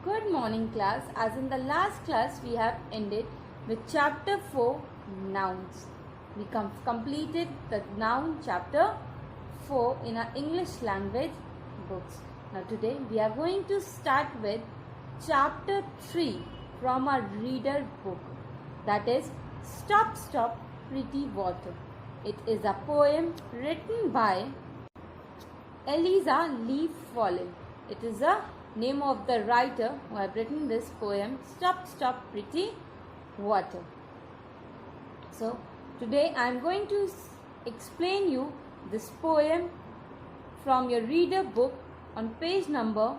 Good morning class. As in the last class we have ended with chapter 4 nouns. We completed the noun chapter 4 in our English language books. Now today we are going to start with chapter 3 from our reader book, that is Stop Stop Pretty Water. It is a poem written by Eliza Leaf Fallen. It is a name of the writer who have written this poem, Stop Stop Pretty Water. So today I am going to explain you this poem from your reader book on page number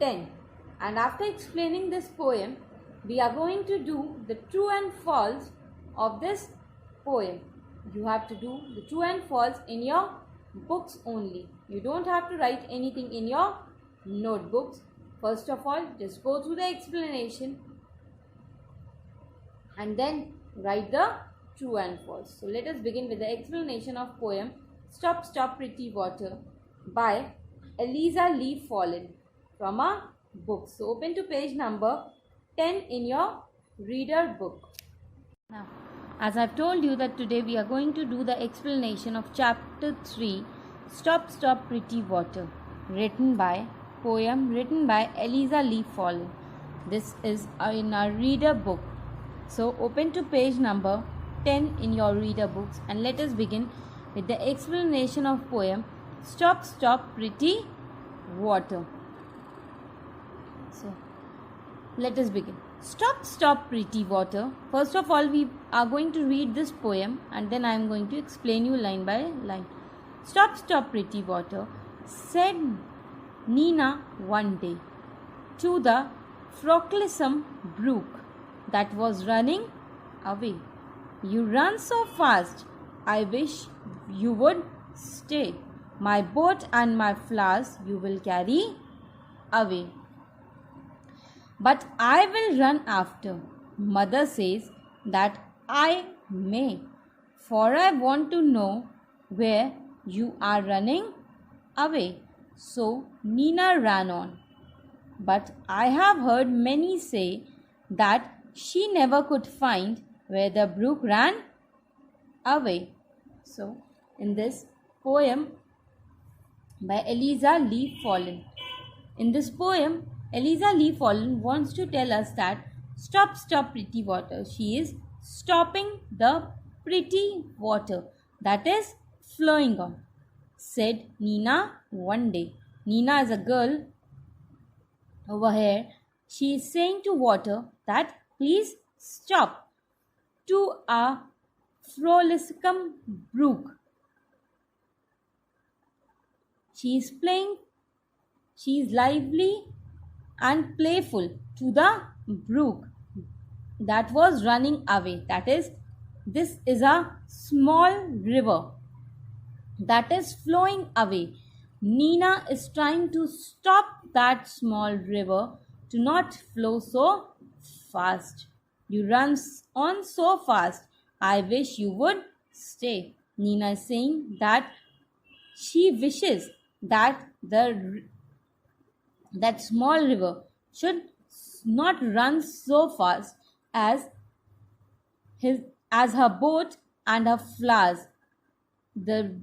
10. And after explaining this poem, we are going to do the true and false of this poem. You have to do the true and false in your books only. You don't have to write anything in your notebooks. First of all, just go through the explanation and then write the true and false. So let us begin with the explanation of poem Stop Stop Pretty Water by Eliza Leaf Fallen from a book. So open to page number 10 in your reader book. Now, as I've told you that today we are going to do the explanation of chapter 3 Stop Stop Pretty Water, poem written by Eliza Leaf Fallen. This is in our reader book. So open to page number 10 in your reader books and let us begin with the explanation of poem Stop Stop Pretty Water. So let us begin. Stop Stop Pretty Water. First of all, we are going to read this poem and then I am going to explain you line by line. Stop Stop Pretty Water, said Nina one day to the frolicsome brook that was running away. You run so fast, I wish you would stay. My boat and my flowers you will carry away. But I will run after. Mother says that I may, for I want to know where you are running away. So Nina ran on. But I have heard many say that she never could find where the brook ran away. So in this poem by Eliza Leaf Fallen. In this poem, Eliza Leaf Fallen wants to tell us that stop, stop pretty water. She is stopping the pretty water that is flowing on, said Nina one day. Nina is a girl over here. She is saying to water that please stop, to a frolicsome brook. She is playing, she is lively and playful to the brook that was running away. That is, this is a small river that is flowing away. Nina is trying to stop that small river to not flow so fast. You run on so fast, I wish you would stay. Nina is saying that she wishes that that small river should not run so fast as her boat and her flowers. The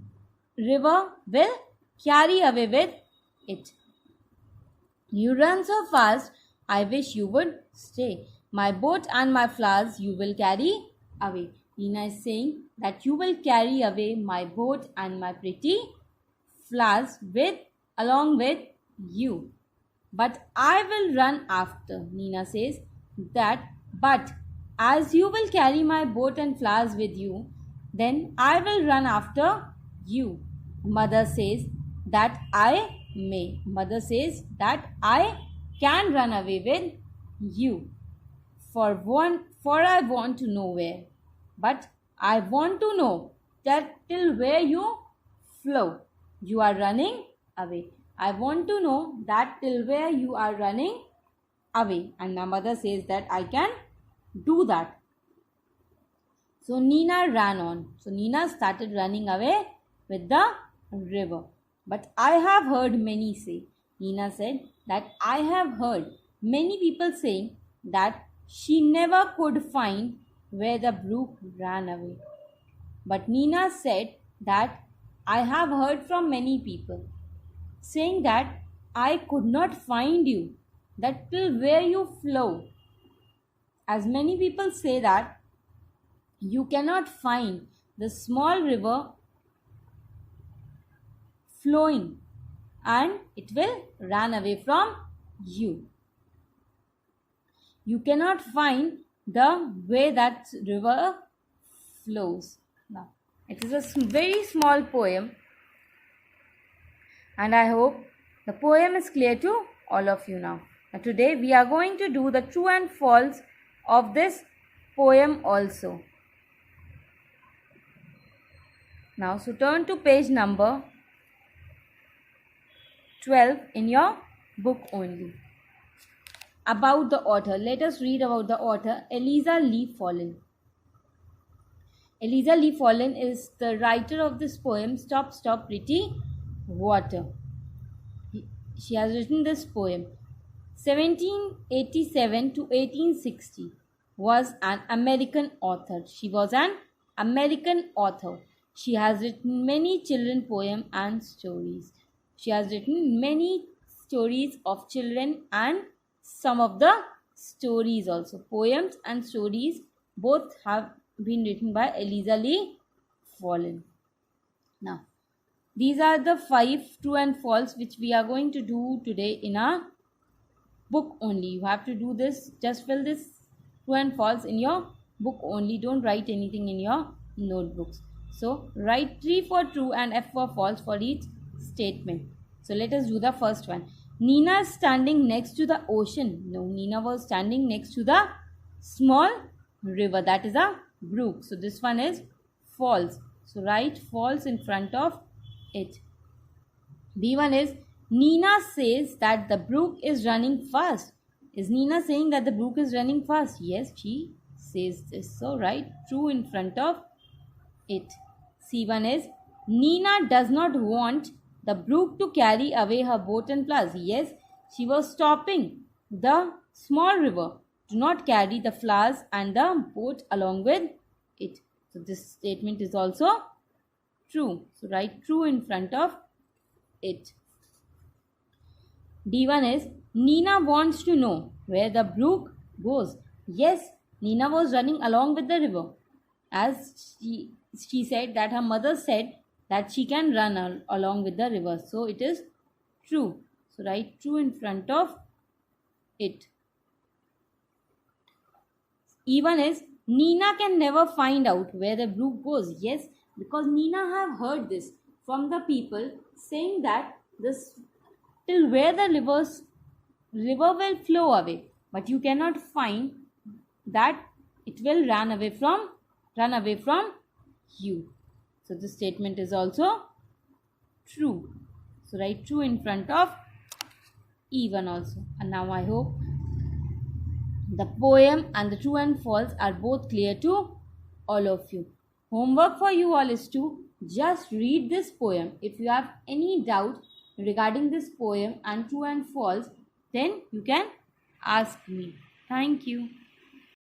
river will carry away with it. You run so fast, I wish you would stay. My boat and my flowers you will carry away. Nina is saying that you will carry away my boat and my pretty flowers along with you. But I will run after. Nina says that, but as you will carry my boat and flowers with you, then I will run after you. Mother says that I may. Mother says that I can run away with you. For I want to know where. But I want to know that till where you flow. You are running away. I want to know that till where you are running away. And my mother says that I can do that. So Nina ran on. So Nina started running away with the river. But I have heard many say. Nina said that I have heard many people saying that she never could find where the brook ran away. But Nina said that I have heard from many people saying that I could not find you, that till where you flow. As many people say that you cannot find the small river flowing and it will run away from you. You cannot find the way that river flows. Now, it is a very small poem, and I hope the poem is clear to all of you now. Now today we are going to do the true and false of this poem also. Now, so turn to page number 12 in your book only. About the author. Let us read about the author, Eliza Lee Fallon. Eliza Lee Fallon is the writer of this poem, Stop, Stop, Pretty Water. She has written this poem. 1787 to 1860 was an American author. She was an American author. She has written many children poems and stories. She has written many stories of children and some of the stories also. Poems and stories both have been written by Eliza Lee Fallon. Now, these are the 5 true and false which we are going to do today in our book only. You have to do this, just fill this true and false in your book only. Don't write anything in your notebooks. So, write 3 for true and F for false for each statement. So, let us do the first one. Nina is standing next to the ocean. No, Nina was standing next to the small river. That is a brook. So, this one is false. So, write false in front of it. B1 is Nina says that the brook is running fast. Is Nina saying that the brook is running fast? Yes, she says this. So, write true in front of it. C1 is Nina does not want the brook to carry away her boat and flowers. Yes, she was stopping the small river to not carry the flowers and the boat along with it. So, this statement is also true. So, write true in front of it. D1 is Nina wants to know where the brook goes. Yes, Nina was running along with the river. As she said that her mother said that she can run along with the river. So, it is true. So, write true in front of it. E1 is Nina can never find out where the brook goes. Yes, because Nina have heard this from the people saying that this till where the river will flow away, but you cannot find that it will run away from you. So this statement is also true. So write true in front of E1 also. And now I hope the poem and the true and false are both clear to all of you. Homework for you all is to just read this poem. If you have any doubt regarding this poem and true and false, then you can ask me. Thank you.